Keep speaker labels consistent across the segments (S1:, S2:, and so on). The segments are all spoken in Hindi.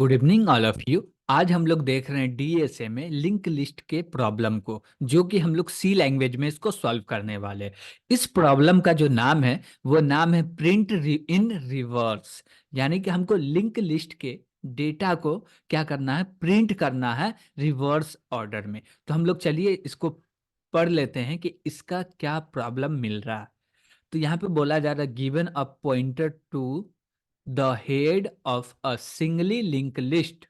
S1: Good evening all of you. आज हम लोग देख रहे हैं डीएसए में लिंक लिस्ट के प्रॉब्लम को, जो कि हम लोग सी लैंग्वेज में इसको सॉल्व करने वाले हैं। इस प्रॉब्लम का जो नाम है वो नाम है प्रिंट इन रिवर्स। यानी कि हमको लिंक लिस्ट के डेटा को क्या करना है, प्रिंट करना है रिवर्स ऑर्डर में। तो हम लोग चलिए इसको पढ़ लेते हैं कि इसका क्या प्रॉब्लम मिल रहा है। तो यहाँ पे बोला जा रहा है given a pointer to the head of a singly linked list,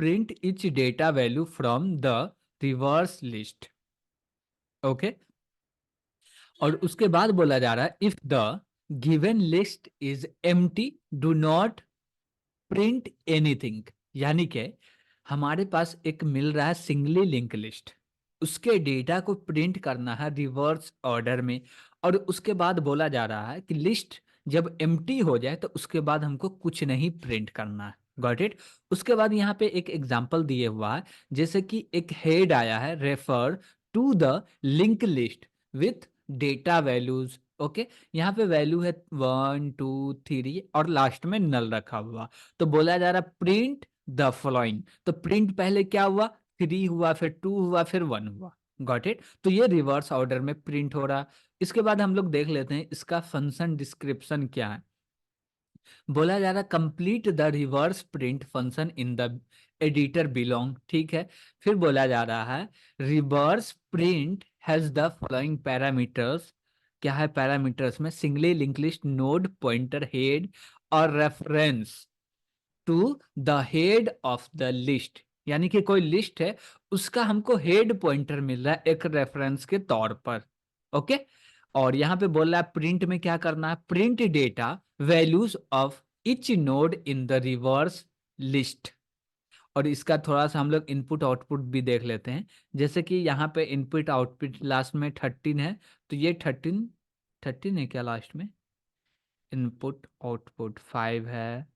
S1: print each data value from the reverse list. Okay और उसके बाद बोला जा रहा है if the given list is empty do not print anything. यानी कि हमारे पास एक मिल रहा है सिंगली लिंक लिस्ट, उसके डेटा को प्रिंट करना है रिवर्स ऑर्डर में। और उसके बाद बोला जा रहा है कि लिस्ट जब एम्प्टी हो जाए तो उसके बाद हमको कुछ नहीं प्रिंट करना है। Got it. उसके बाद यहाँ पे एक एग्जांपल दिए हुआ है, जैसे कि एक हेड आया है refer to the link list with data values. Okay, यहाँ पे वैल्यू है 1 2 3 और लास्ट में नल रखा हुआ। तो बोला जा रहा प्रिंट द फॉलोइंग। तो प्रिंट पहले क्या हुआ, 3 हुआ, फिर 2 हुआ, फिर 1 हुआ। Got it. तो ये रिवर्स ऑर्डर में प्रिंट हो रहा। इसके बाद हम लोग देख लेते हैं इसका फंक्शन डिस्क्रिप्शन क्या है। बोला जा रहा complete the reverse print function in the editor below. ठीक है। फिर बोला जा रहा है reverse print has the following parameters. क्या है पैरामीटर्स में, singly link list, node, pointer, head और reference to the head of the list. यानी कि कोई लिस्ट है, उसका हमको हेड पॉइंटर मिल रहा है एक रेफरेंस के तौर पर। ओके। और यहाँ पे बोल रहा है प्रिंट में क्या करना है, print data values of each node in the reverse list. और इसका थोड़ा सा हम लोग इनपुट आउटपुट भी देख लेते हैं। जैसे कि यहाँ पे इनपुट आउटपुट लास्ट में 13 है, तो ये 13 है क्या लास्ट में। इनपुट आउटपुट 5 है।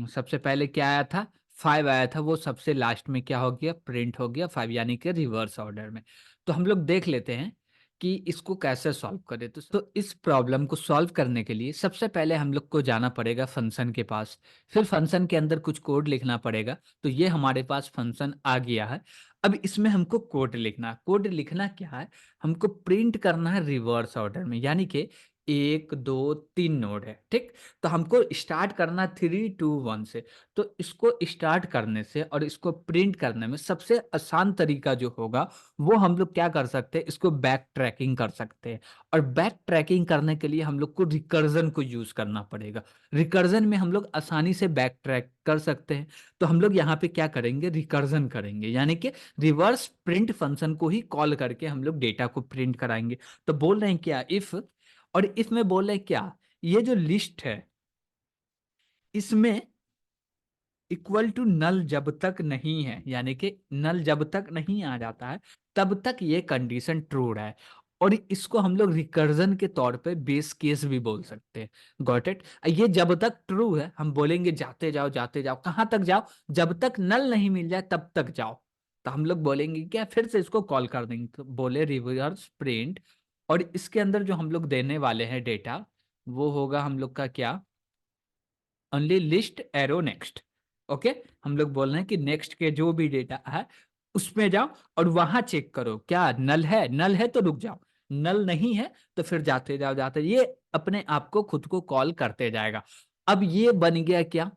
S1: सबसे पहले क्या आया था, 5 आया था, वो सबसे लास्ट में क्या हो गया, प्रिंट हो गया 5, यानी कि रिवर्स ऑर्डर में। तो हम लोग देख लेते हैं कि इसको कैसे सॉल्व करें। तो इस प्रॉब्लम को सॉल्व करने के लिए सबसे पहले हम लोग को जाना पड़ेगा फंक्शन के पास। फिर फंक्शन के अंदर कुछ कोड लिखना पड़ेगा। तो ये हमारे पास फंक्शन आ गया है। अब इसमें हमको कोड लिखना है। कोड लिखना क्या है, हमको प्रिंट करना है रिवर्स ऑर्डर में। यानी कि 1 2 3 नोड है, ठीक। तो हमको स्टार्ट करना 3 2 1 से। तो इसको स्टार्ट करने से और इसको प्रिंट करने में सबसे आसान तरीका जो होगा वो हम लोग क्या कर सकते हैं, इसको बैक ट्रैकिंग कर सकते हैं। और बैक ट्रैकिंग करने के लिए हम लोग को रिकर्जन को यूज करना पड़ेगा। रिकर्जन में हम लोग आसानी से बैक ट्रैक कर सकते हैं। तो हम लोग यहाँ पे क्या करेंगे, रिकर्जन करेंगे, यानी कि रिवर्स प्रिंट फंक्शन को ही कॉल करके हम लोग डेटा को प्रिंट कराएंगे। तो बोल रहे हैं क्या, इफ, और इसमें बोल रहे हैं क्या, ये जो लिस्ट है इसमें इक्वल टू नल जब तक नहीं है, यानी कि नल जब तक नहीं आ जाता है तब तक ये कंडीशन ट्रू है। और इसको हम लोग रिकर्जन के तौर पे बेस केस भी बोल सकते हैं। Got it. ये जब तक ट्रू है हम बोलेंगे जाते जाओ जाते जाओ, कहां तक जाओ, जब तक नल नहीं मिल जाए तब तक जाओ। तो हम लोग बोलेंगे क्या, फिर से इसको कॉल कर देंगे। तो बोले रिवर्स प्रिंट, और इसके अंदर जो हम लोग देने वाले हैं डेटा वो होगा हम लोग का क्या, only list arrow next. Okay. हम लोग बोल रहे हैं कि नेक्स्ट के जो भी डेटा है उसमें जाओ और वहां चेक करो क्या नल है, नल है तो रुक जाओ, नल नहीं है तो फिर जाते जाओ जाते, ये अपने आप को खुद को कॉल करते जाएगा। अब ये बन गया क्या,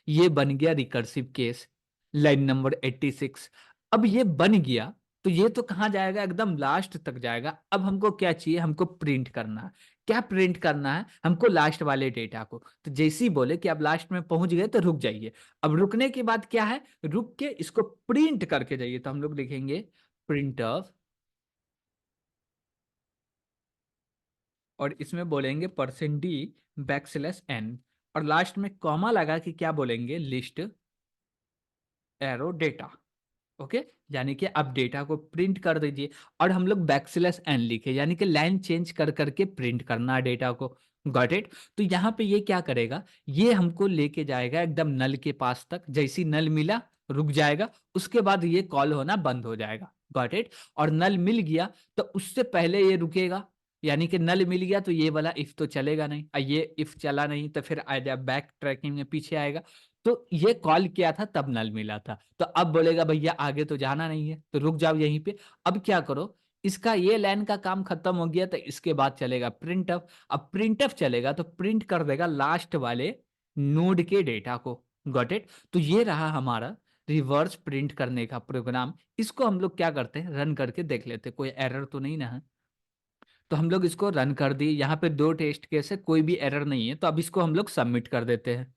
S1: ये बन गया रिकर्सिव केस, लाइन नंबर 86। अब ये बन गया तो ये तो कहाँ जाएगा, एकदम लास्ट तक जाएगा। अब हमको क्या चाहिए, हमको प्रिंट करना है। क्या प्रिंट करना है हमको, लास्ट वाले डेटा को। तो जैसे ही बोले कि अब लास्ट में पहुंच गए तो रुक जाइए। अब रुकने के बाद क्या है, रुक के इसको प्रिंट करके जाइए। तो हम लोग लिखेंगे प्रिंट ऑफ, और इसमें बोलेंगे %d\n, और लास्ट में कॉमा लगा कि क्या बोलेंगे, लिस्ट एरो डेटा। ओके। यानी कि अब डेटा को प्रिंट कर दीजिए। और हम लोग \n लिखे, यानी कि लाइन चेंज कर करके प्रिंट करना है डेटा को। Got it. तो यहाँ पे ये क्या करेगा, ये हमको लेके जाएगा एकदम नल के पास तक। जैसी नल मिला रुक जाएगा, उसके बाद ये कॉल होना बंद हो जाएगा। Got it. और नल मिल गया तो उससे पहले ये रुकेगा, यानी कि नल मिल गया तो ये वाला इफ तो चलेगा नहीं, ये इफ चला नहीं तो फिर आइडिया बैक ट्रैकिंग में पीछे आएगा। तो ये कॉल किया था तब नल मिला था, तो अब बोलेगा भैया आगे तो जाना नहीं है तो रुक जाओ यहीं पे। अब क्या करो, इसका ये लाइन का काम खत्म हो गया तो इसके बाद चलेगा प्रिंटफ। अब प्रिंटफ चलेगा तो प्रिंट कर देगा लास्ट वाले नोड के डेटा को। Got it. तो ये रहा हमारा रिवर्स प्रिंट करने का प्रोग्राम। इसको हम लोग क्या करते हैं, रन करके देख लेते हैं कोई एरर तो नहीं ना है। तो हम लोग इसको रन कर दिए, यहाँ पे 2 टेस्ट केस है, कोई भी एरर नहीं है, तो अब इसको हम लोग सबमिट कर देते हैं।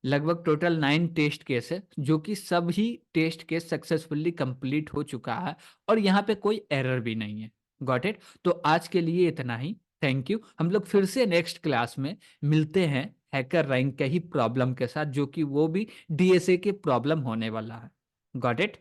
S1: लगभग टोटल 9 टेस्ट केस है, जो कि सभी टेस्ट केस सक्सेसफुली कंप्लीट हो चुका है और यहाँ पे कोई एरर भी नहीं है। Got it. तो आज के लिए इतना ही। Thank you. हम लोग फिर से नेक्स्ट क्लास में मिलते हैं हैकर रैंक के ही प्रॉब्लम के साथ, जो कि वो भी डीएसए के प्रॉब्लम होने वाला है। Got it.